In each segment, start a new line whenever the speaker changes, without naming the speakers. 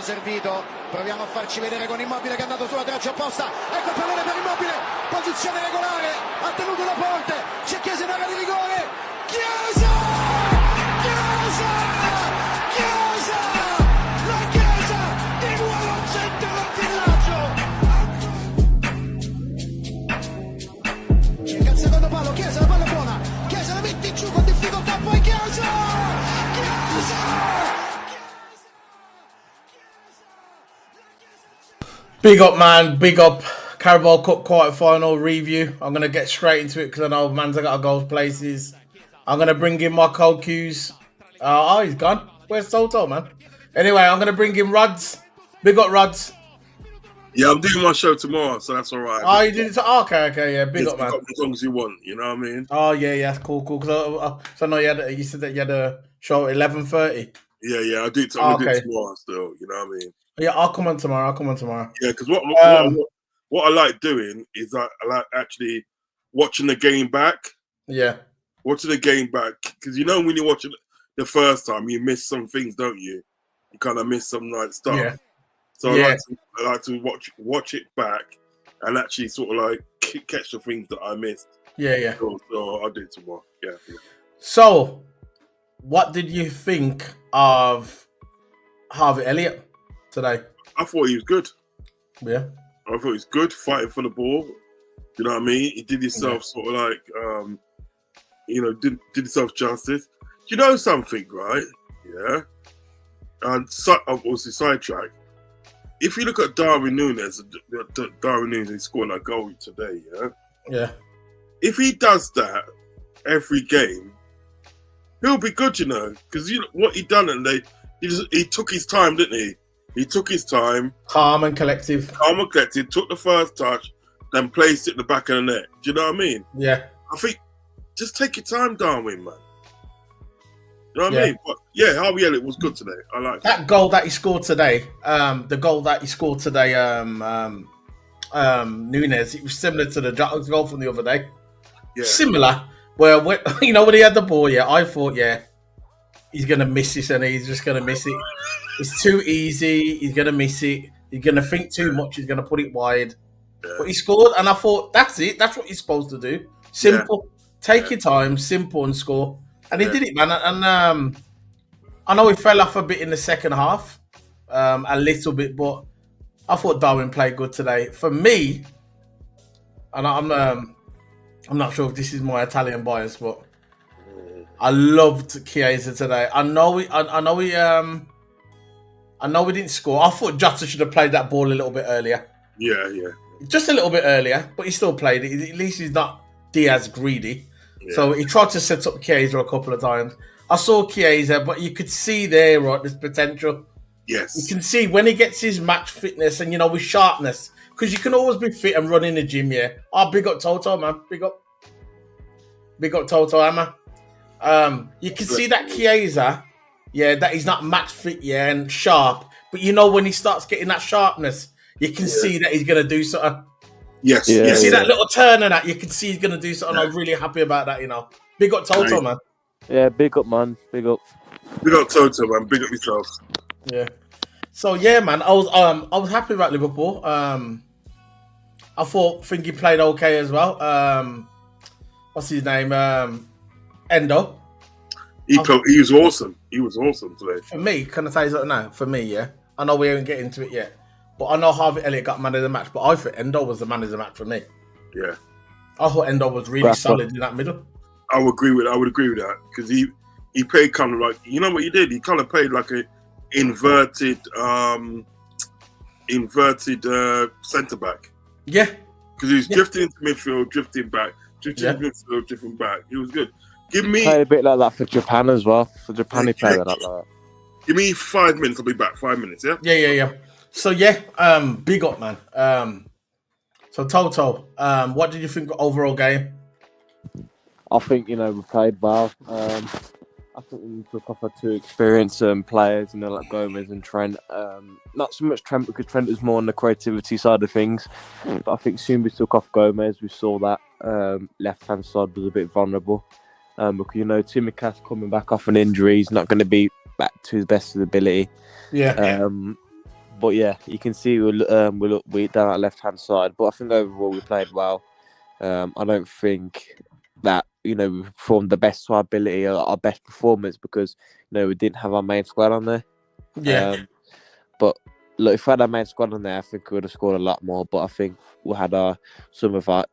servito, proviamo a farci vedere con Immobile che è andato sulla traccia opposta, ecco il pallone per Immobile, posizione regolare, ha tenuto la porta, c'è Chiesa in area di rigore, Chiesa! Chiesa! Chiesa! La Chiesa di nuovo al centro del villaggio! Cerca il secondo palo, Chiesa, la palla buona, Chiesa la mette giù con difficoltà, poi Chiesa! Chiesa!
Big up, man. Big up. Carabao Cup quarter-final review. I'm going to get straight into it because I know man's got to go places. I'm going to bring in my co-cues. Oh, he's gone. Where's TOTO, man? Anyway, I'm going to bring in Rods. Big up, Rods.
Yeah, I'm doing my show tomorrow, so that's all right.
Oh, you did it? Okay, yeah. Big up, man.
As long as you want, you know what I mean?
Oh, yeah, cool. Because I know you said that you had a show at 11:30.
Yeah, I do it tomorrow still, you know what I mean?
Yeah, I'll come on tomorrow.
Yeah, because what I like doing is I like actually watching the game back.
Yeah.
Watching the game back. Because you know when you watch it the first time, you miss some things, don't you? You kind of miss some like stuff.
Yeah.
So I like to watch it back and actually sort of like catch the things that I missed.
Yeah.
So I'll do it tomorrow. Yeah.
So, what did you think of Harvey Elliott today?
I thought he was good.
Yeah.
I thought he was good, fighting for the ball. You know what I mean? He did himself sort of like, did himself justice. You know something, right? Yeah. And obviously sidetrack. If you look at Darwin Núñez is scoring that goal today, yeah?
Yeah.
If he does that every game, he'll be good, you know, because you know what he done, and he took his time, didn't he? He took his time,
calm and collective.
Took the first touch, then placed it in the back of the net. Do you know what I mean?
Yeah.
I think just take your time, Darwin, man. You know what I mean? But yeah, Harvey Elliott was good today. I like
that goal that he scored today. The goal that he scored today, Núñez. It was similar to the goal from the other day.
Yeah.
Similar. Where when he had the ball, I thought, he's gonna miss this, and he's just gonna miss it. It's too easy. He's gonna miss it. He's gonna think too much. He's gonna put it wide. Yeah. But he scored, and I thought that's it. That's what he's supposed to do. Simple. Yeah. Take your time. Simple and score. And he did it, man. And I know he fell off a bit in the second half, a little bit, but I thought Darwin played good today. For me, and I'm not sure if this is my Italian bias, but I loved Chiesa today. I know we didn't score. I thought Jota should have played that ball a little bit earlier.
Yeah.
Just a little bit earlier, but he still played it. At least he's not Diaz greedy. Yeah. So he tried to set up Chiesa a couple of times. I saw Chiesa, but you could see there, right, this potential.
Yes.
You can see when he gets his match fitness and, with sharpness. Because you can always be fit and run in the gym, yeah. Oh, big up TOTO, man. Big up TOTO, Emma. You can see that Chiesa, that he's not match fit, and sharp. But when he starts getting that sharpness, you can see that he's going to do something.
Yes.
You see that little turn and that, you can see he's going to do something. I'm really happy about that, Big up TOTO, man.
Yeah, big up, man. Big up.
Big up TOTO, man. Big up yourself.
Yeah. So, man, I was happy about Liverpool. I think he played okay as well. What's his name? Endo.
He was awesome. He was awesome today.
For me, can I tell you something now? For me, I know we haven't get into it yet. But I know Harvey Elliott got man of the match, but I think Endo was the man of the match for me.
Yeah.
I thought Endo was really solid in that middle.
I would agree with that because he played kind of like, you know what he did? He kind of played like a inverted centre back.
Yeah.
Because he was drifting into midfield, drifting back, midfield, drifting back. He was good.
Play a bit like that for Japan as well. For Japan, he played like that.
Give me 5 minutes. I'll be back. 5 minutes. Yeah.
Yeah. So big up, man. So TOTO, what did you think of the overall game?
I think we played well. I think we took off our two experienced players, like Gomez and Trent. Not so much Trent because Trent was more on the creativity side of things. But I think soon we took off Gomez. We saw that left-hand side was a bit vulnerable. Because, Tsimikas coming back off an injury. He's not going to be back to his best of his ability.
Yeah.
But yeah, you can see we look weak down that left hand side. But I think overall we played well. I don't think that we performed the best to our ability or our best performance because we didn't have our main squad on there.
Yeah.
But look, if we had our main squad on there, I think we would have scored a lot more. But I think we had some of our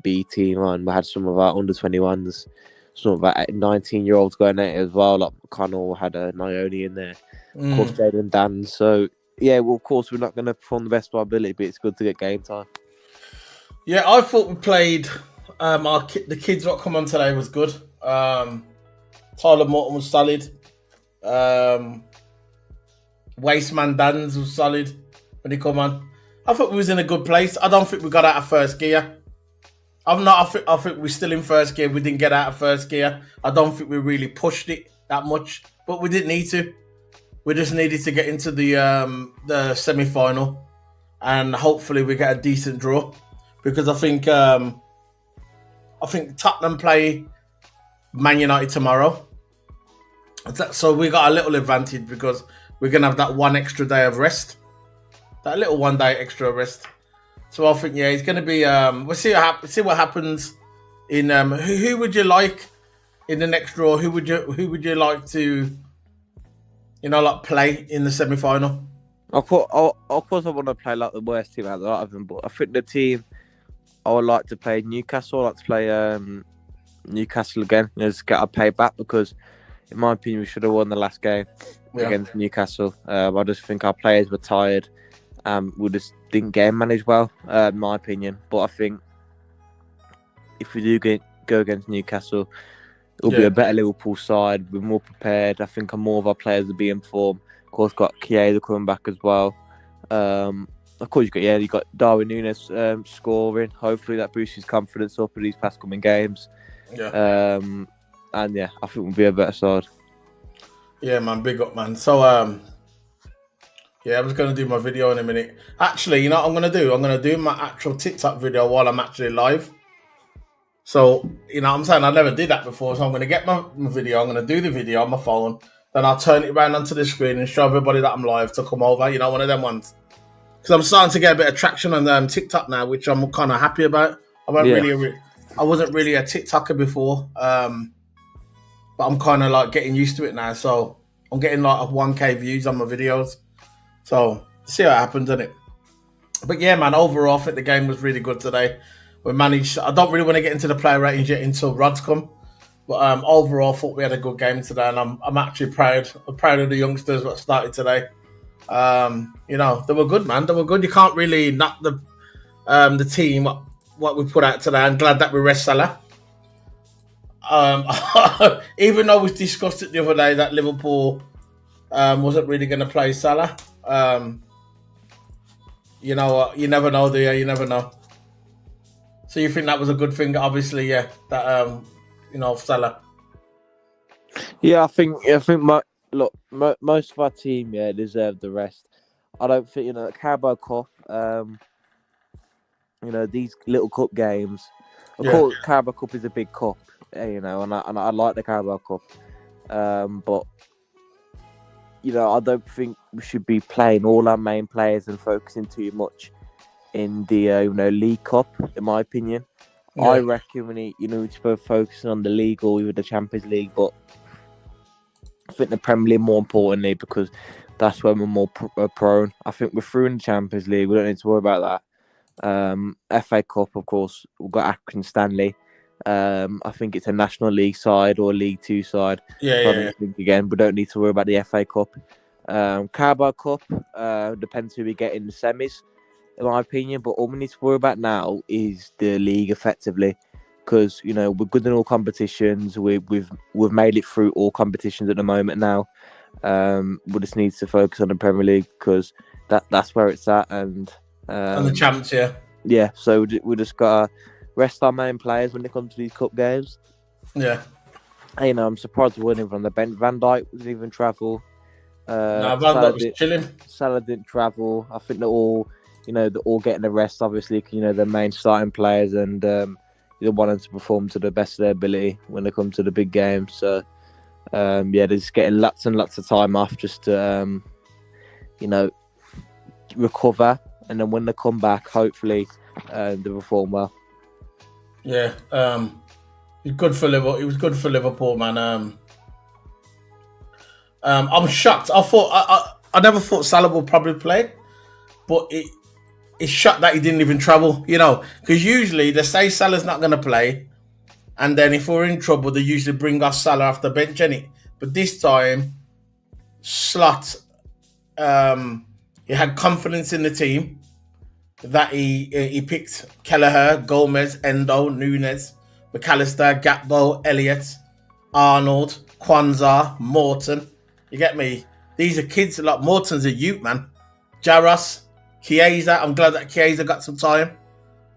B team on. We had some of our under-21s, some of our 19-year-olds going at it as well. Like McConnell had a Nione in there, of course, Jaden Dan. So yeah, well, of course, we're not going to perform the best of our ability, but it's good to get game time.
Yeah, I thought we played. The kids that come on today was good. Tyler Morton was solid. Wasteman Dans was solid when he come on. I thought we was in a good place. I don't think we got out of first gear. I think we're still in first gear. We didn't get out of first gear. I don't think we really pushed it that much, but we didn't need to. We just needed to get into the semi-final, and hopefully we get a decent draw. Because I think Tottenham play Man United tomorrow. So we got a little advantage because we're going to have that one extra day of rest. That little 1 day extra rest. So I think, yeah, it's going to be... we'll see what happens in... who would you like in the next draw? Who would you like to, play in the semi-final?
Of course, I want to play like the worst team out of them, but I think the team... I would like to play Newcastle. I'd like to play Newcastle again. Just get our payback because, in my opinion, we should have won the last game against Newcastle. I just think our players were tired. We just didn't game manage well, in my opinion. But I think if we do go against Newcastle, it'll be a better Liverpool side. We're more prepared. I think more of our players will be in form. Of course, got Chiesa coming back as well. Of course, you got Darwin Núñez scoring. Hopefully, that boosts his confidence up in these past coming games. Yeah. And yeah, I think we'll be a better side.
Yeah, man, big up, man. So, yeah, I was going to do my video in a minute. Actually, you know what I'm going to do? I'm going to do my actual TikTok video while I'm actually live. So, you know what I'm saying? I never did that before. So I'm going to get my video. I'm going to do the video on my phone. Then I'll turn it around onto the screen and show everybody that I'm live to come over. You know, one of them ones. Because I'm starting to get a bit of traction on TikTok now, which I'm kind of happy about. I wasn't really a TikToker before, but I'm kind of like getting used to it now. So I'm getting like 1K views on my videos. So see what happens, innit? But yeah, man, overall, I think the game was really good today. We managed. I don't really want to get into the player ratings yet until Rod's come. But overall, I thought we had a good game today, and I'm actually proud. I'm proud of the youngsters that started today. They were good, man. They were good. You can't really knock the team what we put out today. I'm glad that we rest Salah. Even though we discussed it the other day that Liverpool wasn't really going to play Salah. You know what? You never know, do you? You never know. So you think that was a good thing? Obviously, yeah. That Salah.
Yeah, I think most of our team, deserve the rest. I don't think, the Carabao Cup, these little cup games. Of course, Carabao Cup is a big cup, and I like the Carabao Cup. But, I don't think we should be playing all our main players and focusing too much in the, League Cup, in my opinion. Yeah. I reckon we need, to focus on the league or even the Champions League, but I think the Premier League more importantly because that's where we're more prone. I think we're through in the Champions League. We don't need to worry about that. FA Cup, of course, we've got Accrington Stanley. I think it's a National League side or a League 2 side. I think again, we don't need to worry about the FA Cup. Carabao Cup depends who we get in the semis, in my opinion. But all we need to worry about now is the league effectively. Because we're good in all competitions. We've made it through all competitions at the moment now. We just need to focus on the Premier League because that's where it's at. And
the champs, yeah.
Yeah, so we just gotta rest our main players when it comes to these cup games.
Yeah.
And, I'm surprised we weren't even on the bench. Van Dijk didn't even travel.
Van Dijk was chilling.
Salah didn't travel. I think they're all getting a rest. Obviously, the main starting players and. They want them to perform to the best of their ability when they come to the big games. So, they're just getting lots and lots of time off just to, recover, and then when they come back, hopefully they perform well.
Yeah, he's good for Liverpool. He was good for Liverpool, man. I'm shocked. I never thought Salah would probably play, but it's shocked that he didn't even travel. You know, because usually they say Salah's not going to play, and then if we're in trouble, they usually bring us Salah off the bench, innit? But this time, Slot, he had confidence in the team that he picked Kelleher, Gomez, Endo, Nunes, McAllister, Gakpo, Elliott, Arnold, Kwanzaa, Morton. You get me? These are kids. Like Morton's a youth, man. Jaros, Chiesa. I'm glad that Chiesa got some time.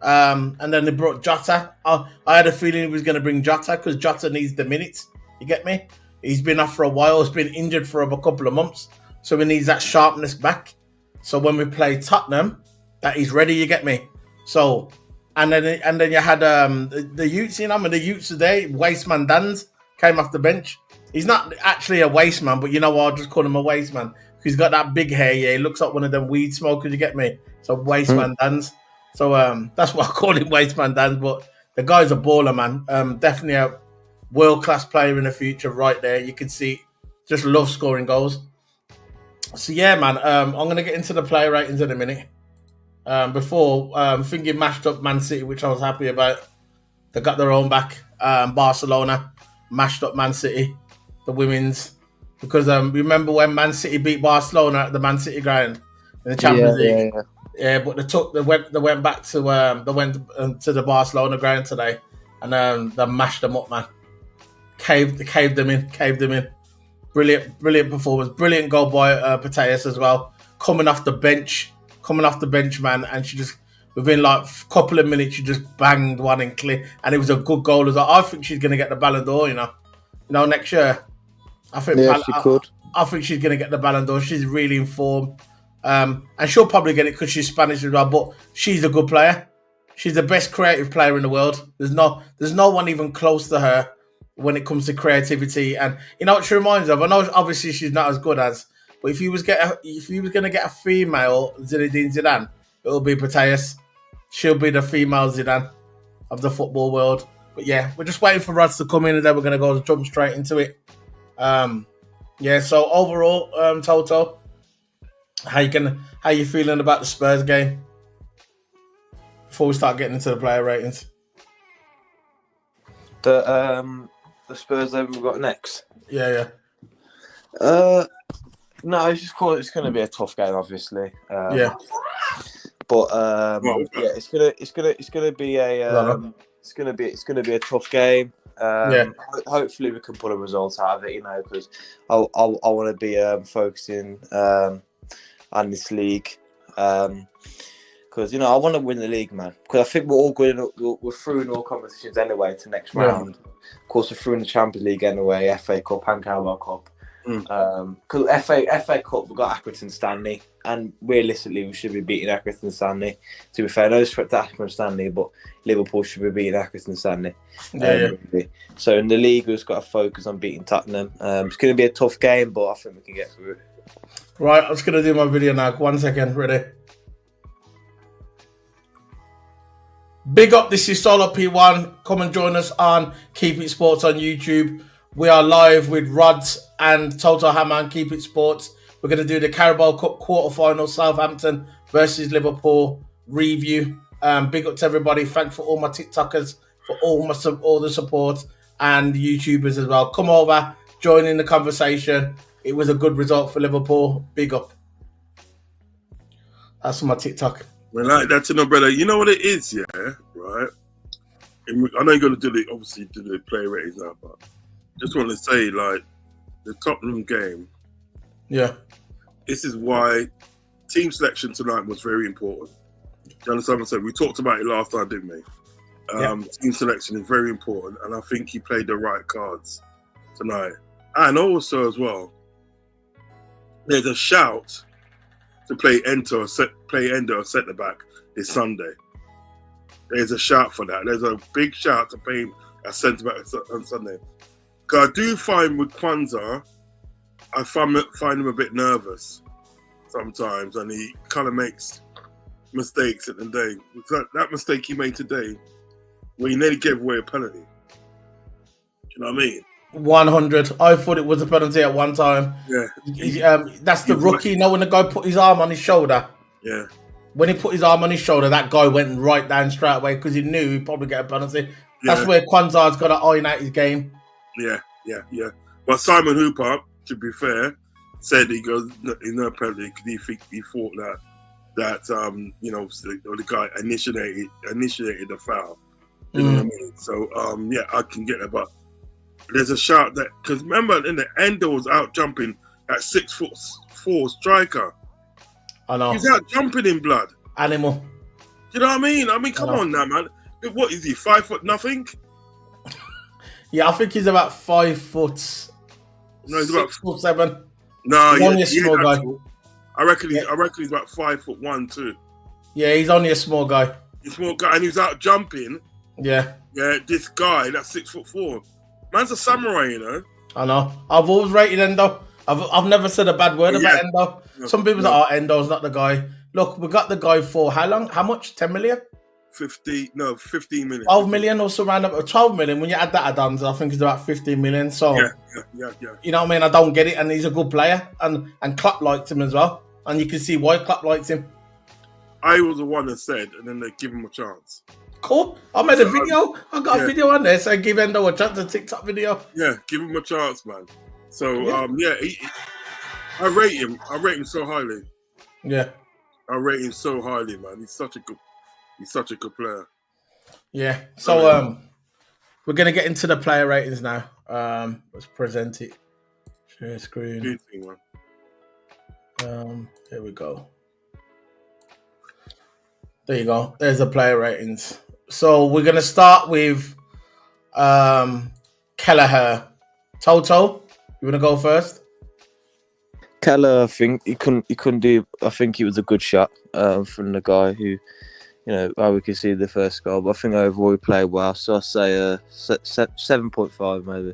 And then they brought Jota. I had a feeling he was going to bring Jota because Jota needs the minutes. You get me? He's been off for a while. He's been injured for a couple of months. So he needs that sharpness back. So when we play Tottenham, that he's ready. You get me? So, and then you had the youths, you know, and the youths today, Wasteman Danz came off the bench. He's not actually a waste man, but you know what? I'll just call him a waste man. He's got that big hair, yeah. He looks like one of them weed smokers, you get me? So waste man Danz. So that's why I call him waste man Danz. But the guy's a baller, man. Definitely a world-class player in the future right there. You can see, just love scoring goals. So yeah, man, I'm going to get into the player ratings in a minute. Before, thinking mashed up Man City, which I was happy about. They got their own back. Barcelona mashed up Man City. The women's, because remember when Man City beat Barcelona at the Man City ground in the Champions League? Yeah, but they went back to to the Barcelona ground today, and they mashed them up, man. Caved them in. Brilliant performance, brilliant goal by Pateas as well. Coming off the bench, man, and she just within like a couple of minutes she just banged one in clear, and it was a good goal as well. I think she's gonna get the Ballon d'Or, you know, next year. I think
she could.
I think she's going to get the Ballon d'Or. She's really in form. And she'll probably get it because she's Spanish as well. But she's a good player. She's the best creative player in the world. There's no one even close to her when it comes to creativity. And you know what she reminds of? I know obviously she's not as good as, but if you was going to get a female Zinedine Zidane, it'll be Pateas. She'll be the female Zidane of the football world. But yeah, we're just waiting for Rods to come in, and then we're going to jump straight into it. Yeah. So overall, Toto, how you feeling about the Spurs game? Before we start getting into the player ratings,
the Spurs that we've got next.
Yeah.
No, it's just cool. It's going to be a tough game, obviously.
Yeah.
But yeah, it's gonna be a tough game. Hopefully we can pull a result out of it, you know, because I want to be focusing on this league, because you know I want to win the league, man. Because I think we're all good. We're through in all competitions anyway to next round. Of course, we're through in the Champions League anyway, FA Cup and Carabao Cup. Because FA Cup, we've got Accrington Stanley, and realistically we should be beating Accrington Stanley. To be fair, no disrespect to Accrington Stanley, but Liverpool should be beating Accrington Stanley. So in the league, we've just got to focus on beating Tottenham. It's going to be a tough game, but I think we can get through it.
Right, I'm just going to do my video now. 1 second, ready? Big up, this is Solo P1. Come and join us on Keep It Sports on YouTube. We are live with Rods and Toto Hammer and Keep It Sports. We're going to do the Carabao Cup quarterfinal, Southampton versus Liverpool review. Big up to everybody. Thanks for all my TikTokers, for all the support, and YouTubers as well. Come over, join in the conversation. It was a good result for Liverpool. Big up. That's my TikTok.
Well, like that to know, brother. You know what it is, yeah, right? And I know you're going to do the play ratings now, but just want to say, like, the Tottenham game.
Yeah.
This is why team selection tonight was very important. Do you understand what I'm saying? We talked about it last time, didn't we? Team selection is very important, and I think he played the right cards tonight. And also, as well, there's a shout to play Endo or centre back this Sunday. There's a shout for that. There's a big shout to play a centre back on Sunday. Because I do find with Kwanzaa, I find him a bit nervous. sometimes, and he kind of makes mistakes at the day. That mistake he made today, where he nearly gave away a penalty. Do you know what I mean?
100. I thought it was a penalty at one time.
Yeah.
That's the rookie. You know, when the guy put his arm on his shoulder.
Yeah.
When he put his arm on his shoulder, that guy went right down straight away because he knew he'd probably get a penalty. That's where Kwanzaa's got to iron out his game. Yeah.
But Simon Hooper, to be fair, said he goes, "There's no penalty," because he thought that the guy initiated the foul. You know what I mean? So I can get that. But there's a shout that, because remember in the end, there was out jumping at 6'4" striker.
I know.
He's out jumping in blood.
Animal.
You know what I mean? I mean, come on now, man. What is he? 5 foot nothing?
Yeah, I think he's about 5 foot.
No, he's
6'7".
No,
he's only a small guy.
I reckon he's about 5'1" too.
Yeah, he's only a small guy.
He's a small guy, and he's out jumping.
Yeah.
Yeah, this guy that's 6'4". Man's a samurai, you know.
I know. I've always rated Endo. I've never said a bad word about Endo.
No,
some people say, Endo's not the guy. Look, we got the guy for how long? How much? 10 million?
15 million.
12 million or so, around about 12 million. When you add that add-ons, I think it's about 15 million. So,
yeah.
You know what I mean? I don't get it. And he's a good player. And Klopp likes him as well. And you can see why Klopp likes him.
I was the one that said, and then they give him a chance.
Cool. I made a video. I got a video on there. So give Endo a chance, a TikTok video.
Yeah, give him a chance, man. So, I rate him. I rate him so highly.
Yeah.
I rate him so highly, man. He's such a good player.
Yeah. So we're gonna get into the player ratings now. Let's present it. Share screen. Here we go. There you go. There's the player ratings. So we're gonna start with Kelleher. Toto, you wanna go first?
Keller, I think he couldn't do. I think it was a good shot from the guy who, we could see the first goal. But I think overall he played well. So I say 7.5 maybe.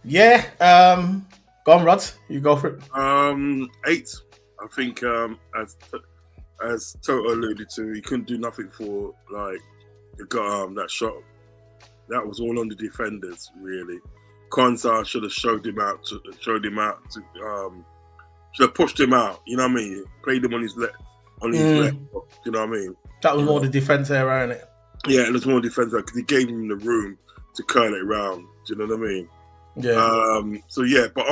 Yeah. Go on, Rod. You go for it.
8. I think as Toto alluded to, he couldn't do nothing for that shot. That was all on the defenders, really. Konsa should have should have pushed him out. You know what I mean? Played him on his left. You know what I mean?
That was more the defense area, isn't it?
Yeah, it was more defense because he gave him the room to curl it around. Do you know what I mean?
Yeah.
But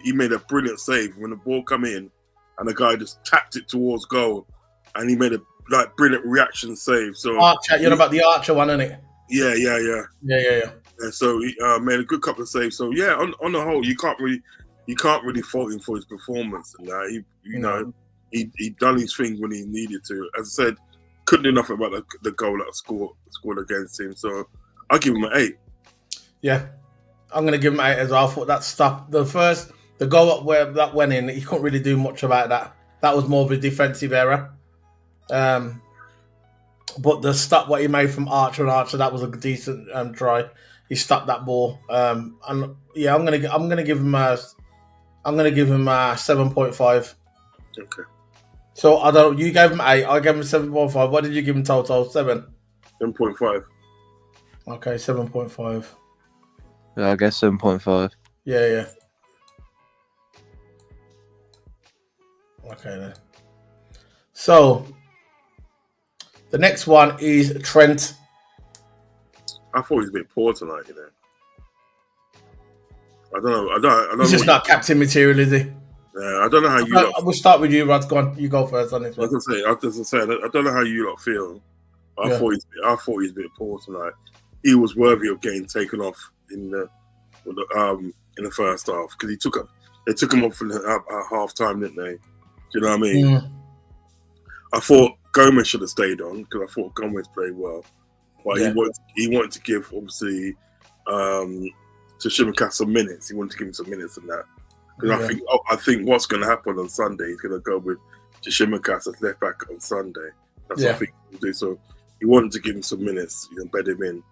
he made a brilliant save when the ball come in, and the guy just tapped it towards goal, and he made a brilliant reaction save. So
Archer, you're about the Archer one, isn't it?
Yeah.
Yeah.
And so he made a good couple of saves. So yeah, on the whole, you can't really fault him for his performance. And he done his thing when he needed to. As I said, couldn't do nothing about the goal that scored against him. So I'll give him an 8.
Yeah, I'm gonna give him 8 as well. I thought that stopped the goal up where that went in. He couldn't really do much about that. That was more of a defensive error. But the stop what he made from Archer, that was a decent try. He stopped that ball. I'm gonna give him a 7.5.
Okay.
So I don't. You gave him 8. I gave him 7.5. What did you give him total? 7.
7.5.
Okay, 7.5.
Yeah, I guess 7.5.
Yeah. Okay then. So the next one is Trent.
I thought he was a bit poor tonight, I don't know.
He's just not captain material, is he?
Yeah, I don't know how you.
We'll start with you, Rod. Go on. You go first on this one.
I was gonna say, I don't know how you lot feel. I thought he's a bit poor tonight. He was worthy of getting taken off in the first half because they took him off at half time, didn't they? Do you know what I mean?
Mm.
I thought Gomez should have stayed on because I thought Gomez played well, but he wanted to give obviously to Shimaka some minutes. He wanted to give him some minutes in that. Because I think what's going to happen on Sunday, he's going to go with Shimaka as left back on Sunday. That's what I think he'll do. So he wanted to give him some minutes, bed him in.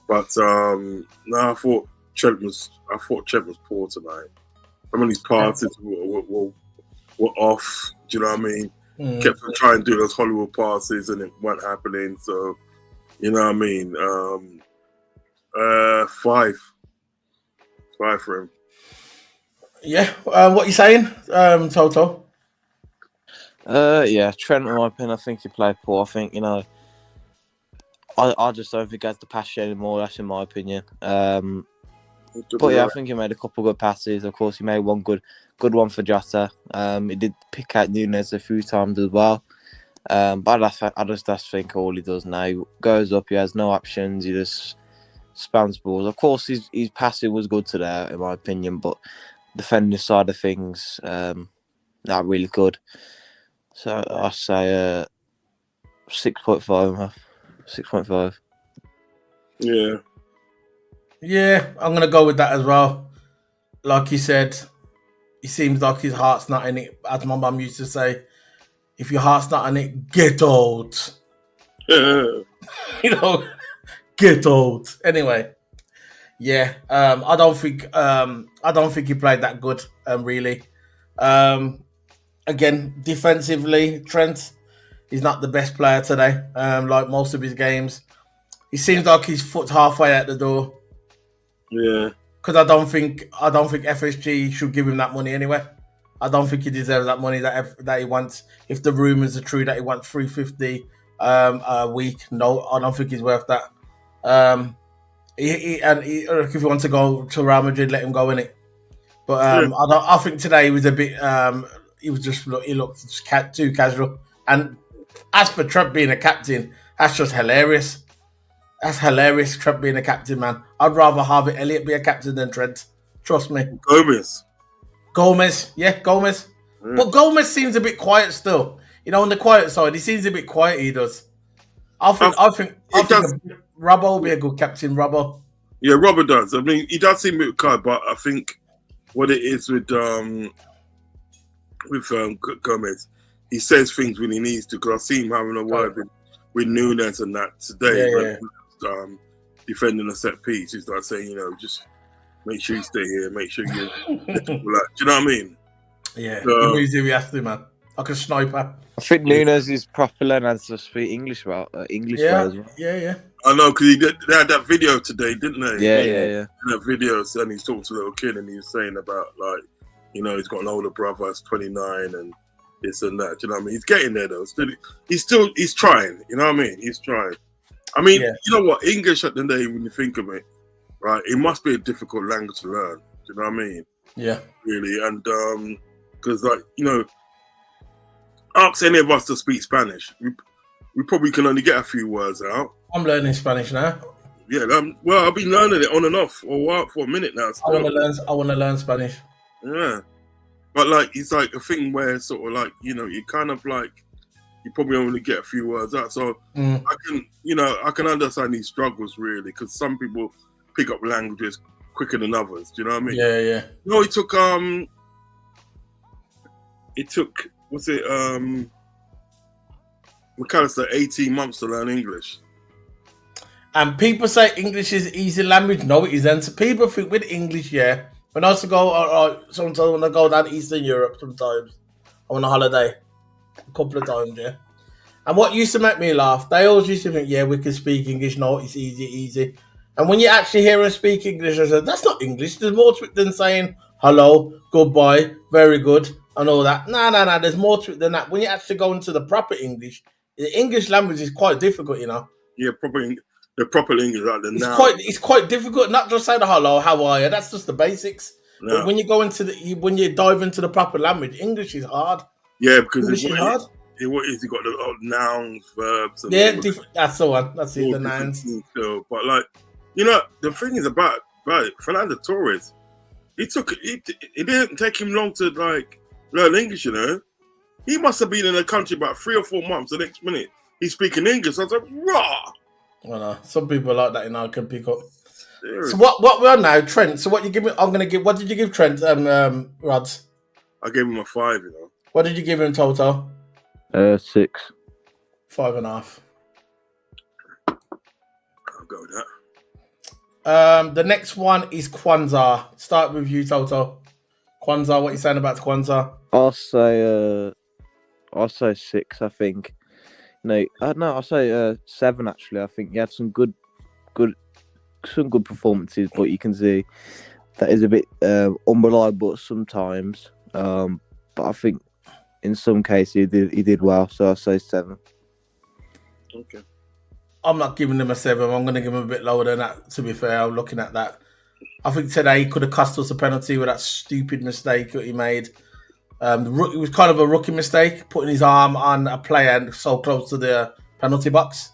But I thought Trent was poor tonight. Some of these passes were were off. Do you know what I mean?
Mm.
Kept on trying to do those Hollywood passes and it weren't happening. So, you know what I mean? 5. 5 for him.
Yeah. What you saying, Toto?
Yeah, Trent, in my opinion, I think he played poor. I think, I just don't think he has the passion anymore. That's in my opinion. But yeah, I think he made a couple good passes. Of course, he made one good one for Jota. He did pick out Nunes a few times as well. But I just think all he does now, he goes up, he has no options, he just spams balls. Of course, his passing was good today, in my opinion, but defending side of things, not really good. So I say 6.5. 6.5.
Yeah.
Yeah, I'm gonna go with that as well. Like you said, it seems like his heart's not in it. As my mum used to say, if your heart's not in it, get out. Get out. Anyway, yeah. I don't think he played that good. Really. Again, defensively, Trent is not the best player today. Like most of his games, he seems like his foot's halfway out the door.
Yeah.
Because I don't think FSG should give him that money anyway. I don't think he deserves that money that he wants. If the rumours are true that he wants 350 a week, no, I don't think he's worth that. If he wants to go to Real Madrid, let him go in it. But I think today he was a bit. He looked too casual. And as for Trent being a captain, that's just hilarious. That's hilarious, Trent being a captain, man. I'd rather Harvey Elliott be a captain than Trent. Trust me. Gomez. Yeah, Gomez. Yeah. But Gomez seems a bit quiet still. On the quiet side, he seems a bit quiet, he does. I think Robbo will be a good captain, Robbo.
Yeah, Robbo does. I mean, he does seem a bit quiet, but I think what it is with Gomez, he says things when he needs to, because I see him having a word with Nunes and that today.
Yeah.
Defending a set piece, he's like saying, just make sure you stay here, make sure you do you know what I mean?
Yeah, he moves if he has to, man. Like a sniper.
I think Nunes is proper learning to speak English well.
Yeah.
I know, because they had that video today, didn't they?
Yeah.
That video, and he's talking to a little kid, and he was saying about, like, he's got an older brother, he's 29, and this and that. Do you know what I mean? He's getting there, though. He's trying. You know what I mean? He's trying. I mean, You know what? English at the end of the day, when you think of it, right, it must be a difficult language to learn. Do you know what I mean?
Yeah.
Really. And because, ask any of us to speak Spanish, we probably can only get a few words out.
I'm learning Spanish now.
Yeah. Well, I've been learning it on and off for a minute now.
Still. I want to learn Spanish.
Yeah. But, it's like a thing where sort of you kind of you probably only get a few words out. So I can understand these struggles really, because some people pick up languages quicker than others. Do you know what I mean?
Yeah.
No, it took McAllister 18 months to learn English.
And people say English is easy language. No, it isn't. So people think with English, when I used to go, sometimes when I go down to Eastern Europe, sometimes on a holiday, a couple of times, And what used to make me laugh, they always used to think, we can speak English. No, it's easy. And when you actually hear them speak English, I said, that's not English. There's more to it than saying hello, goodbye, very good, and all that. No. There's more to it than that. When you actually go into the proper English, the English language is quite difficult,
Yeah, the proper English, like the noun.
It's quite difficult. Not just saying hello, how are you? That's just the basics. No. But when you go into when you dive into the proper language, English is hard.
Yeah, because
English is hard.
What is you got the nouns, verbs, and
that's the one. That's it, the nouns.
So, but the thing is about Fernando Torres, it didn't take him long to learn English. He must have been in the country about 3 or 4 months. The next minute he's speaking English. I was like, raw.
Well, some people like that, can pick up. Seriously. So what we're on now, Trent. So what you give me? I'm gonna give. What did you give Trent? Rods.
I gave him a 5.
What did you give him, Toto?
6.
5.5.
I'll go with that.
The next one is Kwanzaa. Start with you, Toto. Kwanzaa, what are you saying about Kwanzaa?
I'll say 6. I think. No, I'll say 7. Actually, I think he had some good performances, but you can see that is a bit unreliable sometimes. But I think in some cases he did well, so I'll say 7.
Okay.
I'm not giving him a 7. I'm going to give him a bit lower than that, to be fair. I'm looking at that. I think today he could have cost us a penalty with that stupid mistake that he made. It was kind of a rookie mistake, putting his arm on a player so close to the penalty box.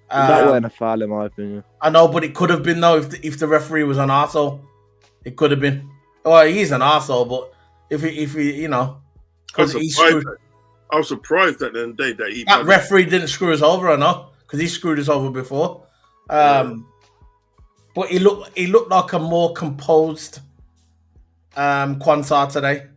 That wasn't a foul, in my opinion.
I know, but it could have been, though, if the referee was an arsehole. It could have been. Well, he's an arsehole, but if he you know...
I was surprised at the end of the day that
that referee didn't screw us over, I know, because he screwed us over before. But he looked like a more composed Kwanzaa today.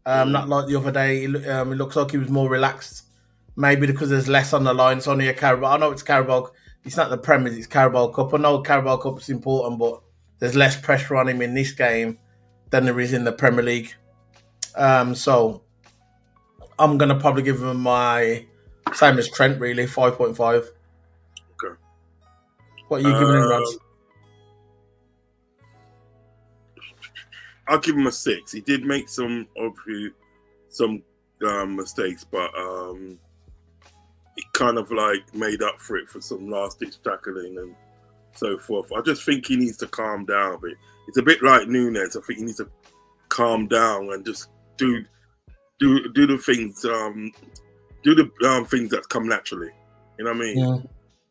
Not like the other day. It looks like he was more relaxed. Maybe because there's less on the line. It's only a Carabao. I know it's Carabao. It's not the Premier, it's Carabao Cup. I know Carabao Cup is important, but there's less pressure on him in this game than there is in the Premier League. So I'm going to probably give him my same as Trent, really, 5.5.
Okay.
What are you giving him, Rams?
I'll give him a 6. He did make some mistakes, but he kind of like made up for it for some last-ditch tackling and so forth. I just think he needs to calm down a bit. It's a bit like Nunes. I think he needs to calm down and just do the things, things that come naturally. You know what I mean?
Yeah.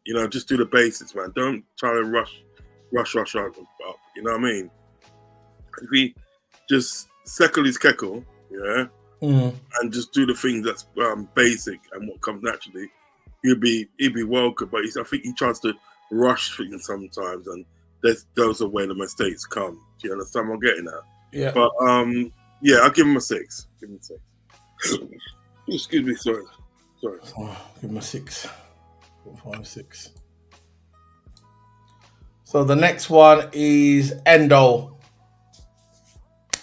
You know, just do the basics, man. Don't try to rush up. You know what I mean? If he just settle his keckle, yeah, and just do the things that's basic and what comes naturally, he'd be welcome. But I think he tries to rush things sometimes, and those are where the mistakes come. Do you understand what I'm getting at?
Yeah.
But yeah, I'll give him a 6. Give him a 6. Excuse me, sorry.
Oh, give him a 6. 5, 6. So the next one is Endo.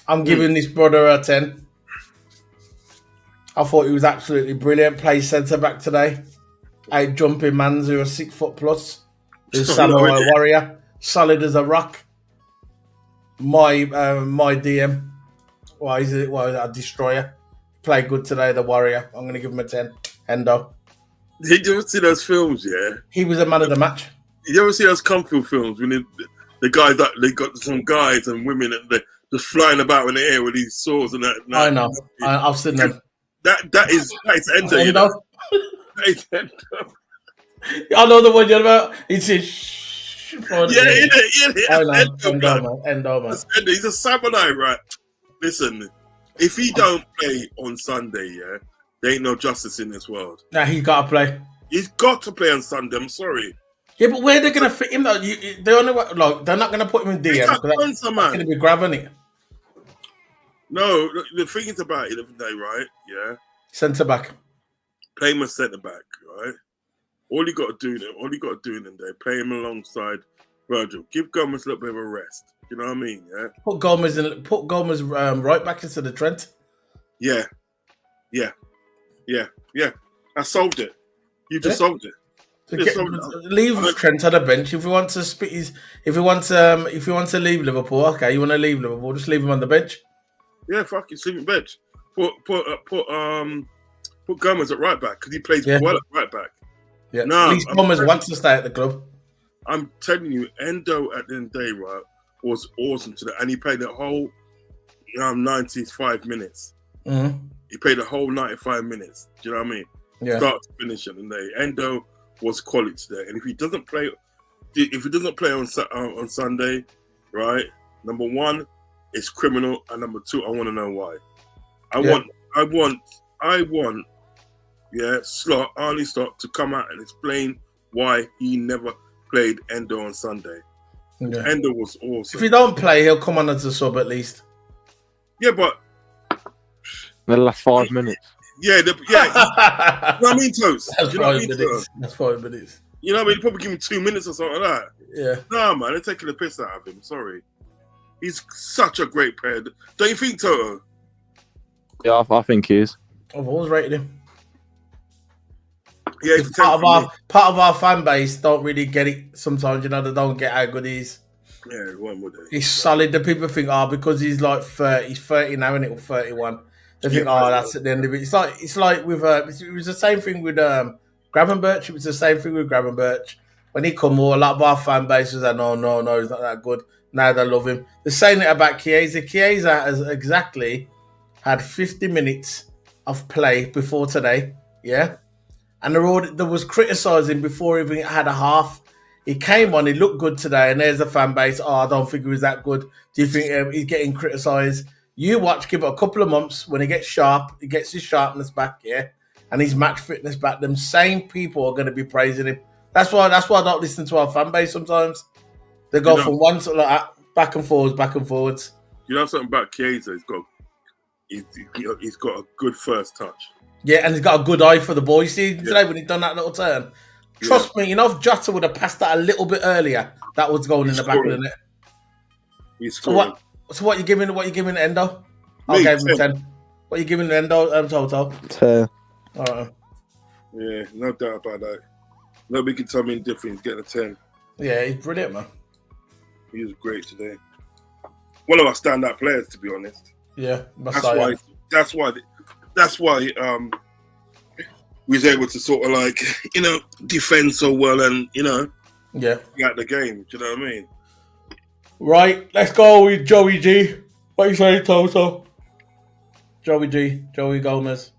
I'm giving this brother a 10. I thought he was absolutely brilliant. Plays centre back today. 8 jumping mans who are 6 foot plus. He's Samurai Warrior. Solid as a rock. My DM. Why is it a destroyer? Played good today, the Warrior. I'm going to give him a 10. Endo.
Did you ever see those films, yeah?
He was a man of the match.
Did you ever see those kung fu films when the guys that they got some guys and women and they're just flying about in the air with these swords and that?
I know. I've seen them.
That is Endo, you know? That is Endo.
I know the one you're about. He says, shh.
Yeah.
I know. Endo, man.
He's a samurai, right? Listen, if he don't play on Sunday, yeah, there ain't no justice in this world.
Nah, he's got to play.
He's got to play on Sunday. I'm sorry.
Yeah, but where are they going to fit him though? They're not going to put him in DM because that's going to be grabbing it.
No, the thing is about it, the day, right? Yeah.
Centre back.
Play him as centre back, right? All you got to do in the day, play him alongside Virgil. Give Gomez a little bit of a rest. You know what I mean? Yeah. Put
Gomez right back into the Trent.
Yeah. I solved it. You just solved it.
Leave Trent on the bench if he wants to spit his. If he wants to leave Liverpool, okay. You want to leave Liverpool? Just leave him on the bench.
Yeah, fuck you, sleeping bench. Put Gomez at right back because he plays well at right back.
Yeah, no, at least Gomez wants to stay at the club.
I'm telling you, Endo at the end of the day, right, was awesome today, and he played the whole 95 minutes.
Mm-hmm.
He played the whole 95 minutes. Do you know what I mean?
Yeah.
Start to finish at the day. Endo was quality today, and if he doesn't play on Sunday, right? Number one, it's criminal, and number two, I want to know why. I want, Arnie Slot to come out and explain why he never played Endo on Sunday.
Yeah.
Endo was awesome.
If he don't play, he'll come on as a sub at least.
Yeah, but
the last 5 minutes.
Yeah. You know what I mean, Toast?
That's 5 minutes.
You know what I mean? Probably give him 2 minutes or something like that.
Yeah.
No, man, they're taking the piss out of him. Sorry. He's such a great player. Don't you think, Toto?
Yeah, I think he is.
I've always rated him.
Yeah,
It's part of our fan base don't really get it sometimes. You know, they don't get how good he is.
Yeah, one would.
He's solid. The people think, because he's like 30, he's 30 now, and it was 31. They think, that's at the end of it. It's like with it was the same thing with Gravenberch. It was the same thing with Gravenberch. When he come over, a lot of our fan base was like, no, he's not that good. Now they love him. The same thing about Chiesa. Chiesa has exactly had 50 minutes of play before today. Yeah. And there was criticising before he even had a half. He came on, he looked good today, and there's the fan base. I don't think he was that good. Do you think he's getting criticised? You watch, give it a couple of months. When he gets sharp, he gets his sharpness back, yeah, and his match fitness back. Them same people are going to be praising him. That's why I don't listen to our fan base sometimes. They go from one sort of back and forwards.
You know something about Chiesa? He's got a good first touch.
Yeah, and he's got a good eye for the ball. You see today when he done that little turn. Trust me, if Jota would have passed that a little bit earlier, that was going in the back of the net.
He's scoring.
So what you giving Endo? I'll give him 10. What you giving Endo, Toto?
10.
All right.
Yeah, no doubt about that. Nobody can tell me any different. He's getting a 10.
Yeah, he's brilliant, man.
He was great today. One of our standout players, to be honest.
Yeah,
that's why we was able to sort of defend so well and get the game. Do you know what I mean?
Right, let's go with Joey G. What you say, Toto? Joey Gomez.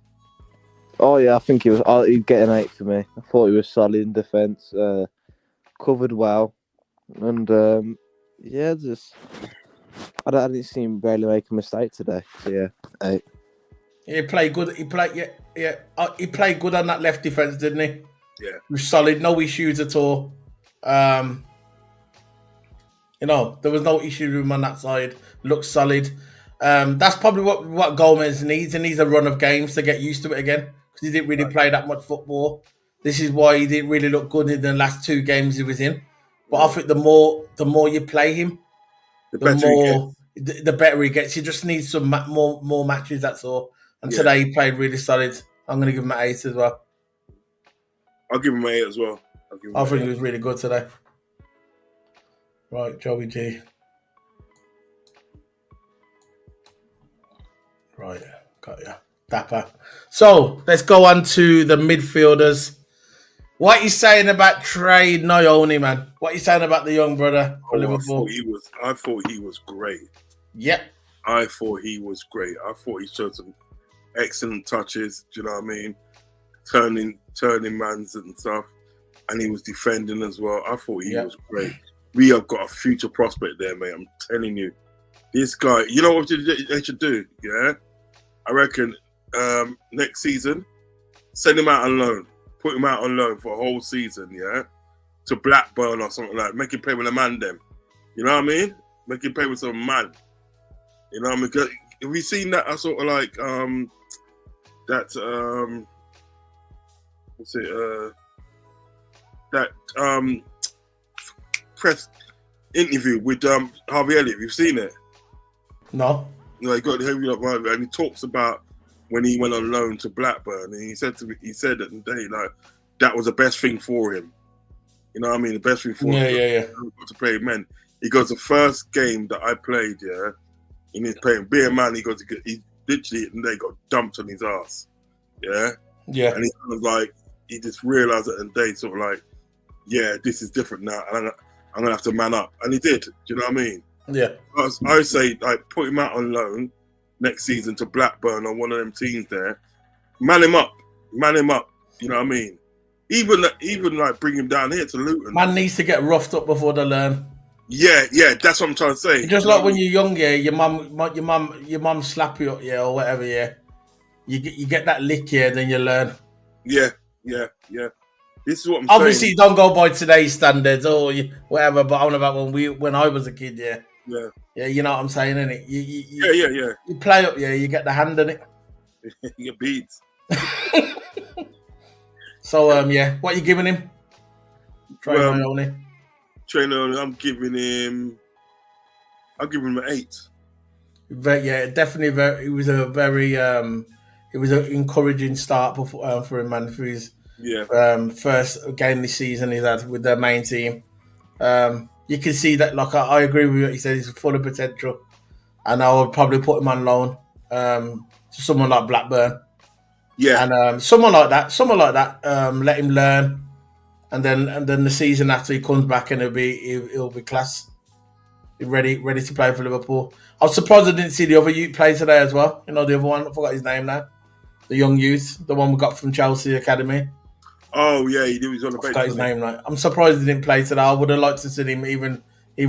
Oh yeah, I think he'd get an 8 for me. I thought he was solid in defence, covered well, and I didn't see him barely make a mistake today. So yeah, 8.
He played good. He played good on that left defence, didn't he?
Yeah.
He was solid, no issues at all. There was no issue with him on that side. Looked solid. That's probably what Gomez needs. He needs a run of games to get used to it again because he didn't really play that much football. This is why he didn't really look good in the last 2 games he was in. But I think the more you play him, the better he gets. He just needs some more matches. That's all. And today he played really solid. I'm going to give him an 8 as well.
I'll give him an 8 as well.
I think he was really good today. Right, Joey G. Right, got ya. Dapper. So, let's go on to the midfielders. What are you saying about Trey Noyoni, man? What are you saying about the young brother for Liverpool?
I thought he was great.
Yep.
I thought he was great. I thought he showed some excellent touches. Do you know what I mean? Turning mans and stuff. And he was defending as well. I thought he was great. We have got a future prospect there, mate. I'm telling you. This guy, you know what they should do? Yeah? I reckon next season, send him out on loan. Put him out on loan for a whole season, yeah? To Blackburn or something like that. Make him play with a man, them. You know what I mean? Make him play with some man. You know what I mean? Have you seen that? I sort of like, press interview with Harvey Elliott. You've seen it?
No.
He got the and he talks about when he went on loan to Blackburn, and he said that the day that was the best thing for him. You know what I mean? The best thing for him to play with men. He goes, the first game that I played, in his playing beer man, he literally they got dumped on his ass. Yeah. Yeah. And he kind of like he just realised that and they sort of like, this is different now, and I'm gonna have to man up. And he did. Do you know what I mean? Yeah. I say put him out on loan next season to Blackburn or one of them teams there. Man him up. You know what I mean? Even bring him down here to Luton.
Man needs to get roughed up before they learn.
Yeah, that's what I'm trying to say.
Just like when you're young, your mum slap you up, or whatever, You get that lick, then you learn.
Yeah. This is what I'm
Obviously,
saying.
don't go by today's standards or whatever, but I'm about when I was a kid,
Yeah.
Yeah, you know what I'm saying, innit?
Yeah.
You play up, you get the hand in it.
You get beats.
So, what are you giving him? Trainer,
I'm giving him I'll give him an 8.
Yeah, definitely. It was a very it was an encouraging start for him, man. For his
Yeah.
first game this season he's had with their main team. You can see that. Like I agree with what he said. He's full of potential, and I would probably put him on loan to someone like Blackburn.
Yeah.
And someone like that, let him learn, and then the season after he comes back and he'll be class, ready to play for Liverpool. I was surprised I didn't see the other youth play today as well. You know, the other one, I forgot his name now. The young youth, the one we got from Chelsea Academy.
Oh yeah, he was on the
I
bench.
forgot his name now. I'm surprised he didn't play today. I would have liked to see him even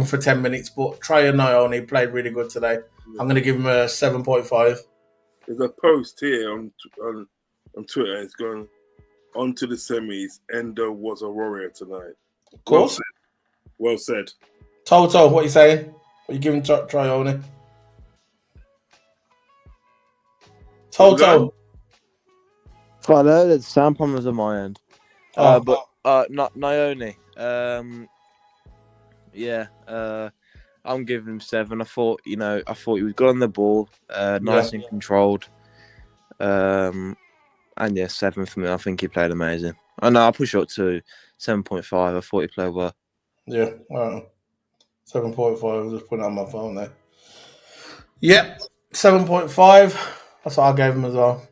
for 10 minutes, but Tryon Nyoni played really good today. I'm going to give him a 7.5.
There's a post here on Twitter. It's going on to the semis. Endo was a warrior tonight.
Of course.
Well said.
Toto, what are you saying? What are you giving Tryon? Toto.
Well, there's sound problems on my end. But not Nyoni. I'm giving him 7. I thought he was good on the ball, nice and controlled. And yeah, 7 for me. I think he played amazing. I know I'll push up to 7.5. I thought he played well.
Yeah, 7.5. I'll just put it on my phone there. Yeah, 7.5. That's what I gave him as well.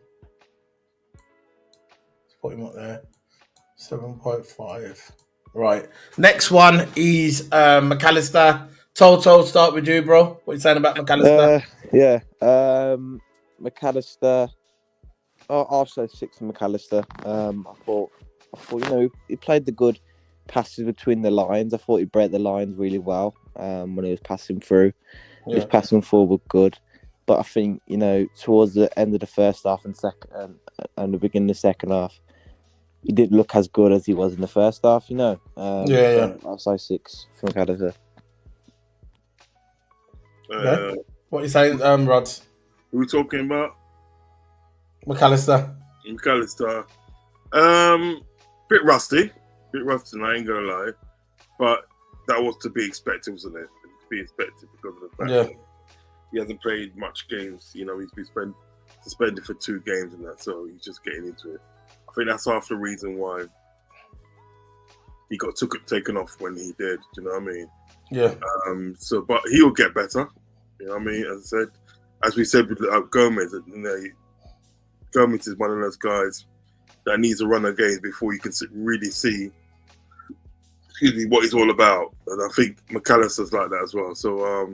Let's put him up there. 7.5. Right. Next one is McAllister. Toto, start with you, bro. What are you saying about McAllister?
McAllister. I'll say 6 for McAllister. I thought he played the good passes between the lines. I thought he broke the lines really well when he was passing through. He was passing forward good. But I think, towards the end of the first half and the beginning of the second half, he didn't look as good as he was in the first half, I'll say 6 for McAllister.
What are you saying, Rod?
Who are we talking about?
McAllister.
Bit rusty, I ain't gonna lie. But that was to be expected, wasn't it? To be expected because of the fact that he hasn't played much games. He's been suspended for 2 games and that, so he's just getting into it. I think that's half the reason why he got taken off when he did. Do you know what I mean?
Yeah.
But he'll get better. You know what I mean? As we said with Gomez, Gomez is one of those guys that needs to run a game before you can really see, what he's all about. And I think McAllister's like that as well. So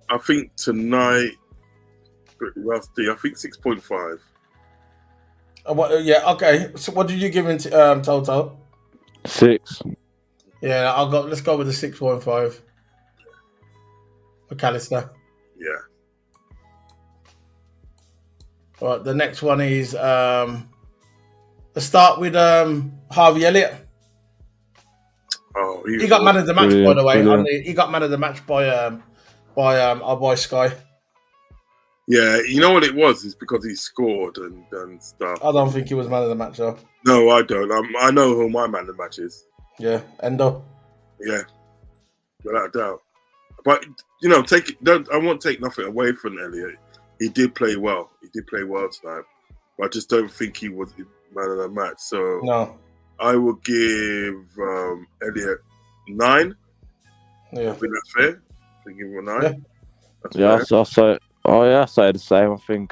I think tonight, a bit rusty. I think 6.5.
Okay. So what did you give him to Toto?
6.
Yeah, let's go with the 6.5. McAllister.
Yeah.
All right, the next one is let's start with Harvey Elliott.
Oh,
he got man of the match, by the way.
Brilliant.
He got man of the match by our boy Sky.
Yeah, you know what it was? It's because he scored and stuff.
I don't think he was man of the match though.
No, I don't. I know who my man of the match is.
Yeah, Endo.
Yeah, without a doubt. But I won't take nothing away from Elliot. He did play well. Tonight. But I just don't think he was the man of the match. So
No.
I will give Elliot 9.
Yeah.
I think that's fair. I give him a 9.
Yeah,
fair.
I say the same. I think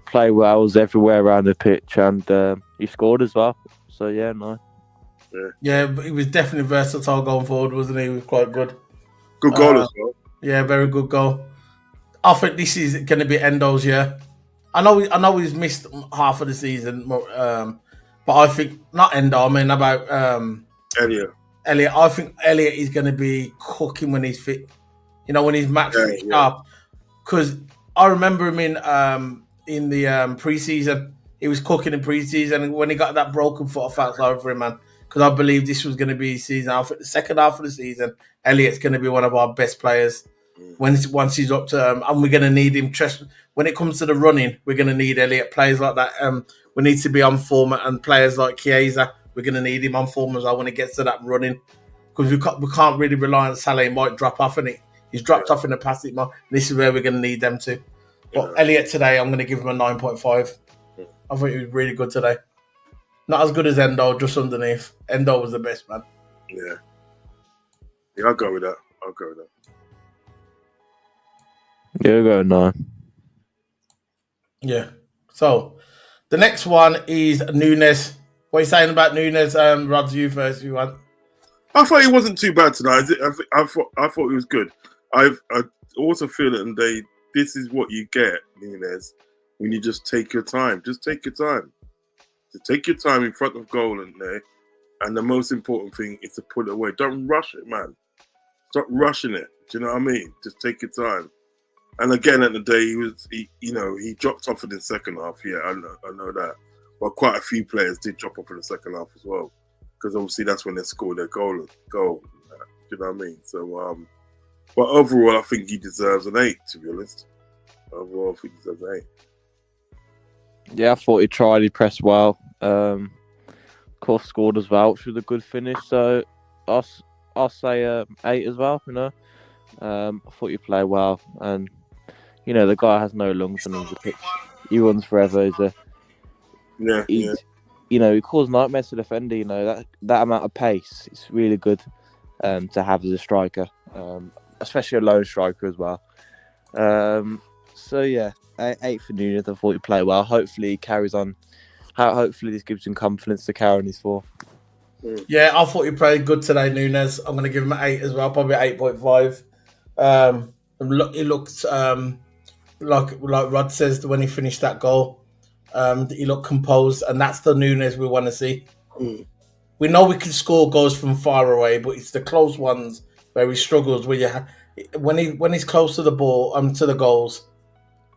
play well was everywhere around the pitch, and he scored as well. So yeah, 9.
Yeah, but he was definitely versatile going forward, wasn't he? He was quite good.
Good goal as well.
Yeah, very good goal. I think this is going to be Endo's year. I know he's missed half of the season, but I think not Endo. I mean about
Elliot.
I think Elliot is going to be cooking when he's fit. When he's match fit sharp. Because I remember him in the pre-season. He was cooking in pre-season, and when he got that broken foot, I felt sorry for him, man. Because I believe this was going to be his season. I think the second half of the season, Elliot's going to be one of our best players. Once he's up to, and we're going to need him. When it comes to the running, we're going to need Elliot. Players like that, we need to be on form, and players like Chiesa, we're going to need him on form as well when it gets to that running. because we can't really rely on Salah. He might drop off, and he's dropped off in the past. This is where we're going to need them to. But Elliott today, I'm going to give him a 9.5. I think he was really good today. Not as good as Endo, just underneath. Endo was the best, man.
Yeah, I'll go with that.
Yeah, I'll go 9.
Yeah. So the next one is Nunes. What are you saying about Nunes? Rods, you first. You want?
I thought he wasn't too bad tonight. I thought he was good. I also feel that this is what you get, Nunes, when you just take your time. Just take your time. Just take your time in front of goal and the most important thing is to put it away. Don't rush it, man. Stop rushing it. Do you know what I mean? Just take your time. And again, at the day, he dropped off in the second half. Yeah, I know that. But quite a few players did drop off in the second half as well, because obviously that's when they scored their goal. Do you know what I mean? So, but overall, I think he deserves an 8. To be honest, overall, I think he deserves an 8.
Yeah, I thought he tried. He pressed well. Of course, scored as well, which was a good finish. So I'll say 8 as well. You know, I thought he played well, and you know the guy has no lungs on the pitch. He runs forever.
Yeah.
You know, he caused nightmares to defender. You know that amount of pace. It's really good to have as a striker, especially a lone striker as well. So yeah, 8 for Nunes. I thought he played well. Hopefully he carries on. Hopefully this gives him confidence to carry on his form.
Yeah, I thought he played good today, Nunes. I'm going to give him an 8 as well, probably 8.5. He looked like Rod says when he finished that goal. He looked composed, and that's the Nunes we want to see. We know we can score goals from far away, but it's the close ones where he struggles. When he's close to the ball, to the goals,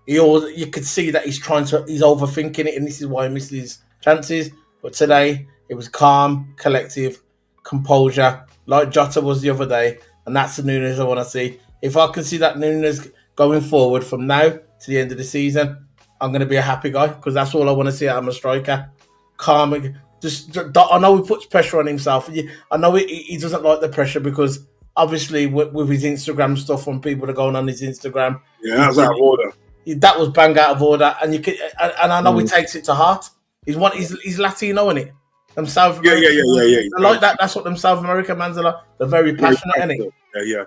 you could see that he's overthinking it, and this is why he misses his chances. But today it was calm, collective, composure, like Jota was the other day, and that's the Nunes I want to see. If I can see that Nunes going forward from now to the end of the season, I'm going to be a happy guy, because that's all I want to see out of a striker. Calm. I know he puts pressure on himself. I know he doesn't like the pressure, because obviously with his Instagram stuff, when people are going on his Instagram,
that's out of order.
That was bang out of order, and I know he takes it to heart. He's Latino, isn't it? Them South American.
Yeah.
Like that. That's what them South American mans are like. They're very passionate, isn't it?
Yeah.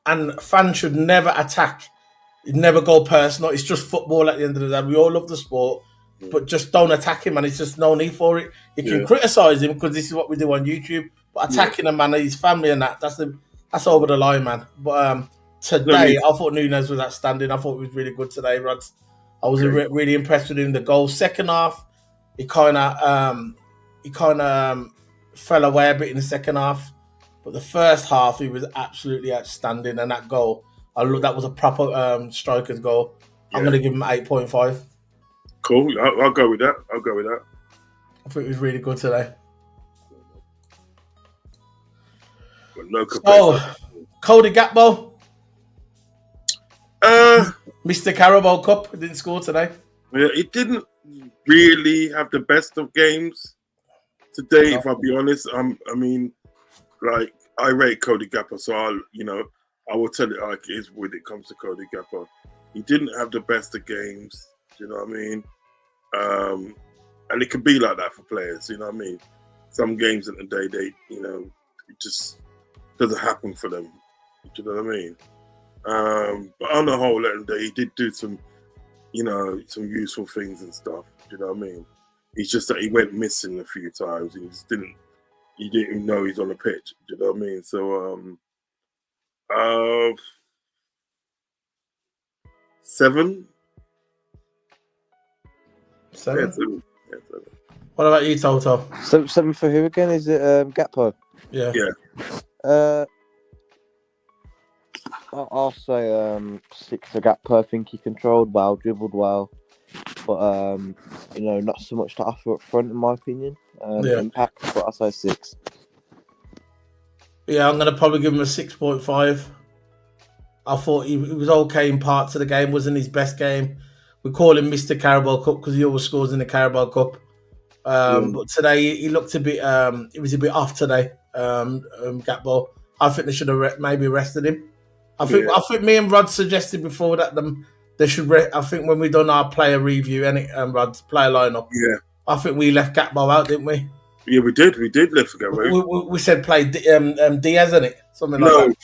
And fans should never attack. Never go personal. It's just football at the end of the day. We all love the sport, but just don't attack him, and it's just no need for it. You can criticise him, because this is what we do on YouTube, but attacking a man and his family and that's over the line, man. But today, I thought Nunes was outstanding. I thought he was really good today, Rod. I was really impressed with him. The goal, second half, he kind of fell away a bit in the second half, but the first half he was absolutely outstanding. And that goal, that was a proper striker's goal. I'm going to give him 8.5.
Cool. I'll go with that.
I think it was really good today.
But no complaints.
So, Cody Gakpo. Mr. Carabao Cup didn't score today.
Yeah, he didn't really have the best of games today, if I'll be honest. I mean, like, I rate Cody Gakpo, so I will tell it like it is when it comes to Cody Gakpo. He didn't have the best of games, you know what I mean? And it can be like that for players, you know what I mean? Some games in the day, it just doesn't happen for them, you know what I mean? But on the whole, at the day, he did do some useful things and stuff, you know what I mean? It's just that he went missing a few times. He didn't even know he's on the pitch, you know what I mean? So, 7.
7?
Yeah, 7.
What about you, Toto?
7 for who again? Is it Gakpo?
Yeah.
I'll say 6 for Gakpo. I think he controlled well, dribbled well, but not so much to offer up front, in my opinion. Impact, but I'll say 6.
Yeah, I'm going to probably give him a 6.5. I thought he was okay in parts of the game. Wasn't his best game. We call him Mr. Carabao Cup because he always scores in the Carabao Cup. But today he looked a bit. It was a bit off today. Gakpo. I think they should have maybe rested him. I
Yeah.
think me and Rod suggested before that they should. I think when we done our player review and Rod's player lineup,
Yeah.
I think we left Gakpo out, didn't we?
Yeah, we did. We did lift Gakpo.
We said play Diaz, isn't it? Something like that.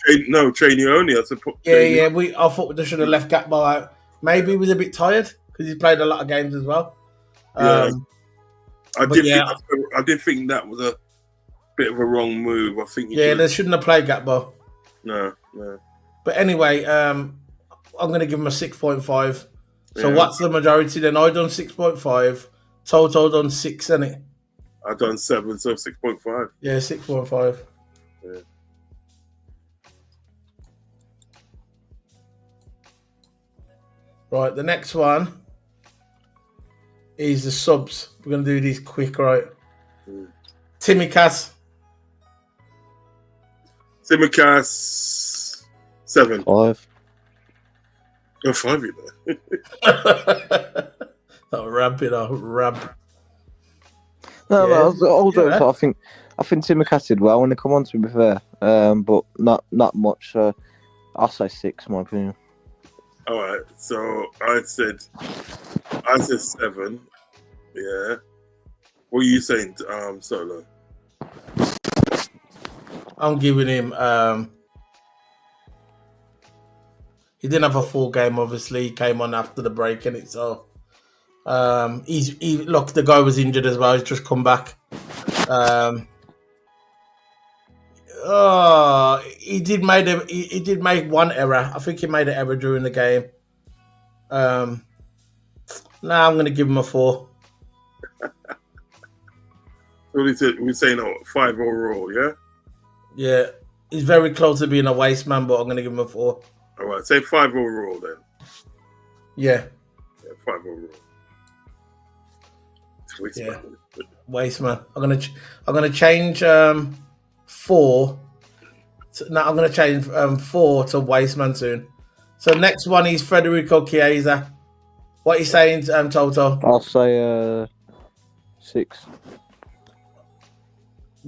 Training only. I said put
Yeah. I thought they should have left Gakpo out. Maybe he was a bit tired because he's played a lot of games as well.
Yeah. I did think that was a bit of a wrong move. I think.
They shouldn't have played Gakpo.
No.
But anyway, I'm going to give him a 6.5. So what's the majority then? I done 6.5. Toto done 6, isn't it?
I done 7, so 6.5.
Yeah, 6.5.
Yeah.
Right, the next one is the subs. We're going to do these quick, right? Timmy Cass.
7.
5.
Oh, 5, you know.
That'll ramp it up, ramp.
No,
Yeah.
I think Tsimikas did well when they come on, to be fair, but not much. So I'll say 6, in my opinion.
All right, so I said 7. Yeah. What are you saying, Solo?
I'm giving him. He didn't have a full game, obviously. He came on after the break, and so look, the guy was injured as well. He's just come back. He did make one error. I think he made an error during the game. Now I'm going to give him a 4.
We're saying 5 overall, yeah?
Yeah, he's very close to being a waste man, but I'm going to give him a 4.
All right, say 5 overall then.
Yeah.
5 overall.
Yeah. Waste man. I'm gonna change 4. I'm gonna change 4 to waste man soon. So next one is Federico Chiesa. What are you saying, Toto?
I'll say 6.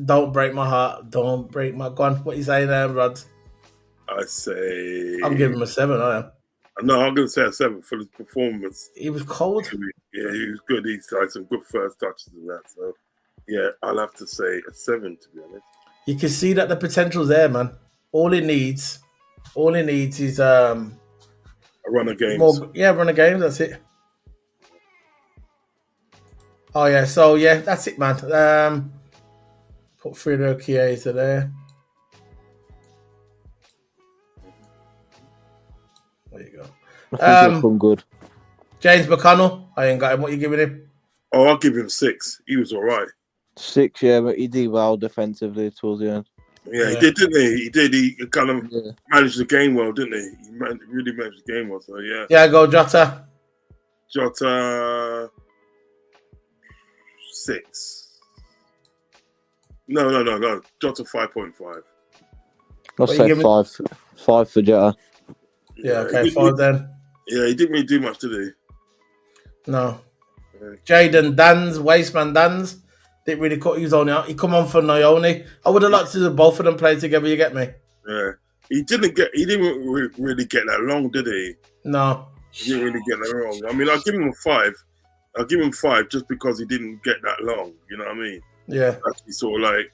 Don't break my heart. Don't break my gun. What are you saying, Rod?
I say.
I'm giving him a 7. I am.
No, I'm going to say a 7 for his performance.
He was cold.
Yeah, he was good. He's had some good first touches and that. So, yeah, I'll have to say a 7, to be honest.
You can see that the potential's there, man. All he needs is
a run of games.
Run of games. That's it. Oh yeah, so yeah, that's it, man. Put Fredo Chiesa there. There you go.
I think he'll good.
James McConnell, I ain't got him. What you giving him?
Oh, I'll give him 6. He was all right.
6, yeah, but he did well defensively towards the end.
Yeah, he did, didn't he? He did. He kind of managed the game well, didn't he? He really managed the game well. So yeah.
Yeah, go Jota.
Jota 6. No. Jota 5.5.
I'll say 5. 5 for Jota.
Yeah, okay, 5 then.
Yeah, he didn't really do much, did he?
No. Jaden Danz, Wasteman Danz, didn't really cut his own out. He come on for Nyoni. I would have liked to see both of them play together. You get me?
Yeah, he didn't really get that long, did he?
No,
he didn't really get that long. I mean, I'll give him a 5. I'll give him 5 just because he didn't get that long. You know what I mean?
Yeah.
Actually, sort of like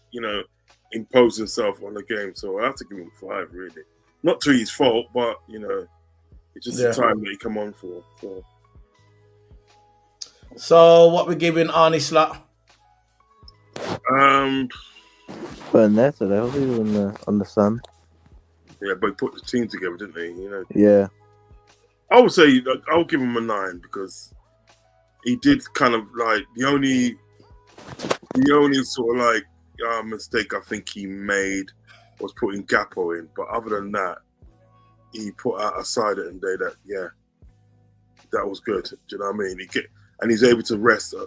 impose himself on the game. So I have to give him 5, really. Not to his fault, but it's just the time that he come on for.
So what we giving Arnie Slot?
Burn there today, was he on the sun?
Yeah, but he put the team together, didn't he?
Yeah.
I would say I'll give him a 9 because he did kind of like the only sort of like mistake I think he made was putting Gakpo in, but other than that, he put out a side and that that was good. Do you know what I mean? And he's able to rest a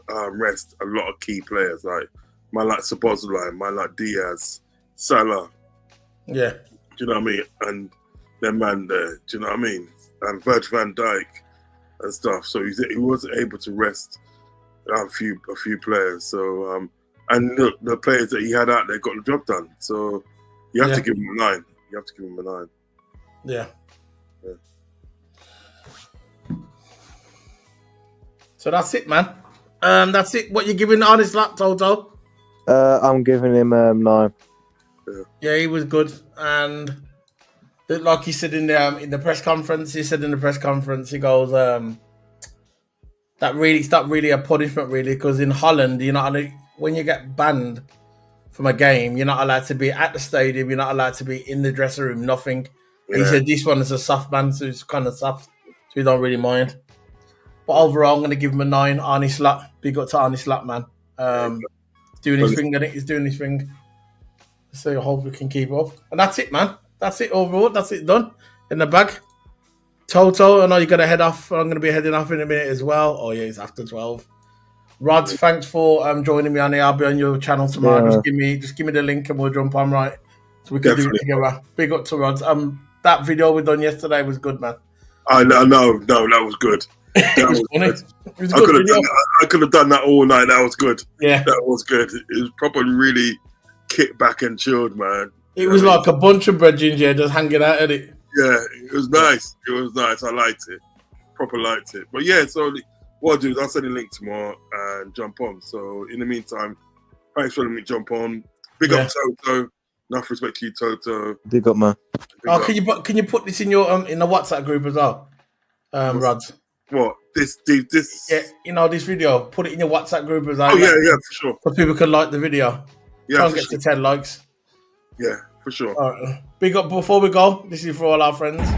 lot of key players like man like Szoboszlai, man like Diaz, Salah.
Yeah.
Do you know what I mean? And their man there. Do you know what I mean? And Virgil van Dijk and stuff. So he was able to rest a few players. So And look, the players that he had out there got the job done. So you have
Yeah.
to give him a 9. You have to give him a 9.
Yeah.
Yeah.
So that's it, man. That's it. What you giving Honest Lap, Toto?
I'm giving him 9.
Yeah, he was good, and like he said in the press conference, he goes, it's not really a punishment, really, because in Holland, when you get banned from a game, you're not allowed to be at the stadium, you're not allowed to be in the dressing room, nothing.
Yeah.
He said this one is a soft ban, so it's kind of soft, so we don't really mind. But overall, I'm going to give him a 9. Arnie Slap, big up to Arnie Slap, man. He's doing his thing, I think he's doing his thing. So I hope we can keep up. And that's it, man. That's it overall. That's it done. In the bag. Toto, I know you're going to head off. I'm going to be heading off in a minute as well. Oh, yeah, it's after 12. Rod, thanks for joining me on the. I'll be on your channel tomorrow.
Yeah.
Just give me the link and we'll jump on, right? So we can do it together. Big up to Rod. That video we done yesterday was good, man.
I know, that was good.
It was funny.
Good.
It was a good video.
I could have done that all night. That was good.
Yeah.
That was good. It was probably really kicked back and chilled, man.
It was like a bunch of bread ginger just hanging out at it.
Yeah, it was nice. It was nice. I liked it. Proper liked it. But yeah, so what I'll do is I'll send a link tomorrow and jump on. So in the meantime, thanks for letting me jump on. Big up Toto. Enough respect to you, Toto.
Big up, man.
Big up.
Can you put this in your in the WhatsApp group as well, Rod?
What? This
Yeah, this video. Put it in your WhatsApp group as well.
Oh yeah, for sure.
So people can like the video.
Yeah,
Try and
for
get
sure.
to 10 likes.
Yeah, for sure.
All right. Big up before we go. This is for all our friends.